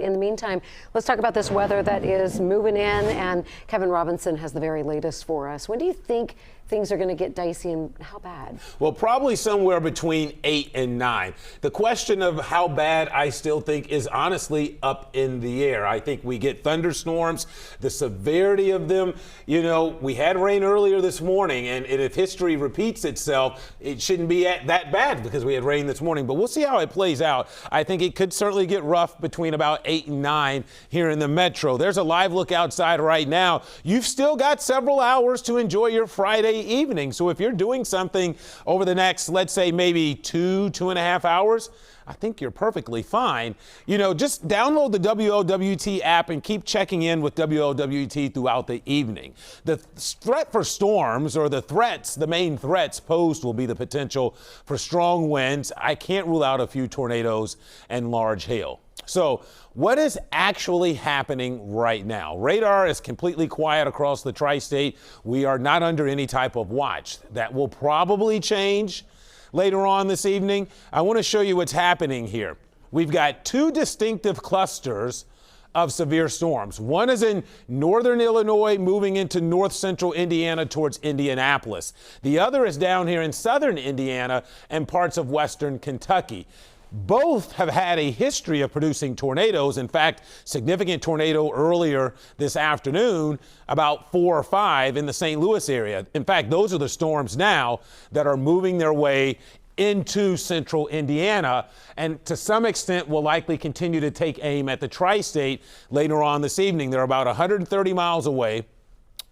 In the meantime, let's talk about this weather that is moving in, and Kevin Robinson has the very latest for us. When do you think things are going to get dicey, and how bad? Well, probably somewhere between 8 and 9. The question of how bad I still think is honestly up in the air. I think we get thunderstorms, the severity of them. You know, we had rain earlier this morning, and if history repeats itself, it shouldn't be that bad because we had rain this morning. But we'll see how it plays out. I think it could certainly get rough between about 8 and 9 here in the metro. There's a live look outside right now. You've still got several hours to enjoy your Friday evening. So if you're doing something over the next, let's say maybe 2.5 hours, I think you're perfectly fine. You know, just download the WOWT app and keep checking in with WOWT throughout the evening. The threat for storms, or the main threats posed, will be the potential for strong winds. I can't rule out a few tornadoes and large hail. So what is actually happening right now? Radar is completely quiet across the tri-state. We are not under any type of watch. That will probably change later on this evening. I want to show you what's happening here. We've got two distinctive clusters of severe storms. One is in northern Illinois moving into north central Indiana towards Indianapolis. The other is down here in southern Indiana and parts of western Kentucky. Both have had a history of producing tornadoes. In fact, significant tornado earlier this afternoon, about 4 or 5 in the St. Louis area. In fact, those are the storms now that are moving their way into central Indiana, and to some extent will likely continue to take aim at the tri-state later on this evening. They're about 130 miles away.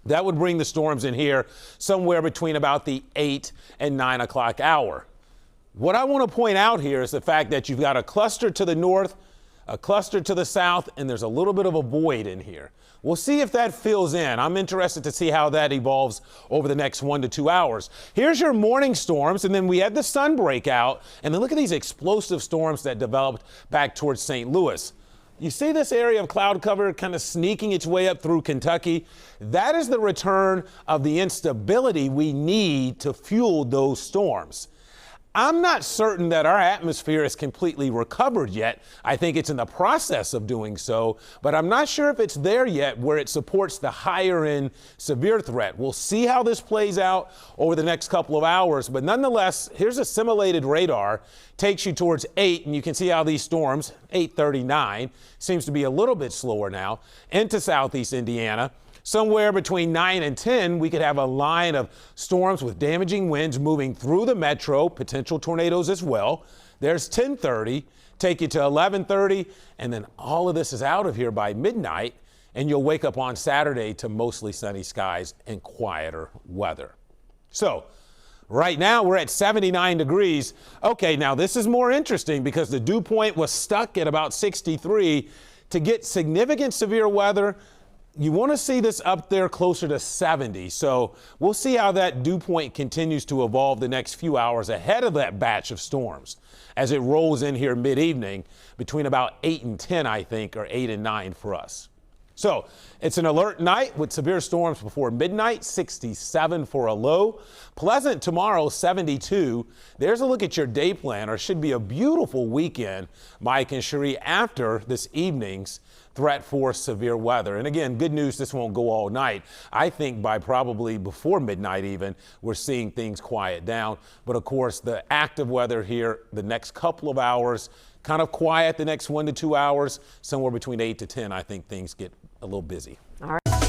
That would bring the storms in here somewhere between about the 8 and 9 o'clock hour. What I want to point out here is the fact that you've got a cluster to the north, a cluster to the south, and there's a little bit of a void in here. We'll see if that fills in. I'm interested to see how that evolves over the next 1 to 2 hours. Here's your morning storms, and then we had the sun break out, and then look at these explosive storms that developed back towards St. Louis. You see this area of cloud cover kind of sneaking its way up through Kentucky? That is the return of the instability we need to fuel those storms. I'm not certain that our atmosphere is completely recovered yet. I think it's in the process of doing so, but I'm not sure if it's there yet where it supports the higher end severe threat. We'll see how this plays out over the next couple of hours, but nonetheless, here's a simulated radar, takes you towards 8, and you can see how these storms, 8:39, seems to be a little bit slower now, into southeast Indiana. Somewhere between 9 and 10, we could have a line of storms with damaging winds moving through the metro, potential tornadoes as well. There's 10:30, take you to 11:30, and then all of this is out of here by midnight, and you'll wake up on Saturday to mostly sunny skies and quieter weather. So right now we're at 79 degrees. Okay, now this is more interesting because the dew point was stuck at about 63. To get significant severe weather, you want to see this up there closer to 70. So we'll see how that dew point continues to evolve the next few hours ahead of that batch of storms as it rolls in here mid-evening between about 8 and 10, I think, or 8 and 9 for us. So it's an alert night with severe storms before midnight, 67 for a low. Pleasant tomorrow, 72. There's a look at your day planner. Should be a beautiful weekend, Mike and Cherie, after this evening's threat for severe weather. And again, good news, this won't go all night. I think by probably before midnight even, we're seeing things quiet down. But of course, the active weather here the next couple of hours, kind of quiet the next 1 to 2 hours, somewhere between 8 to 10, I think things get a little busy. All right.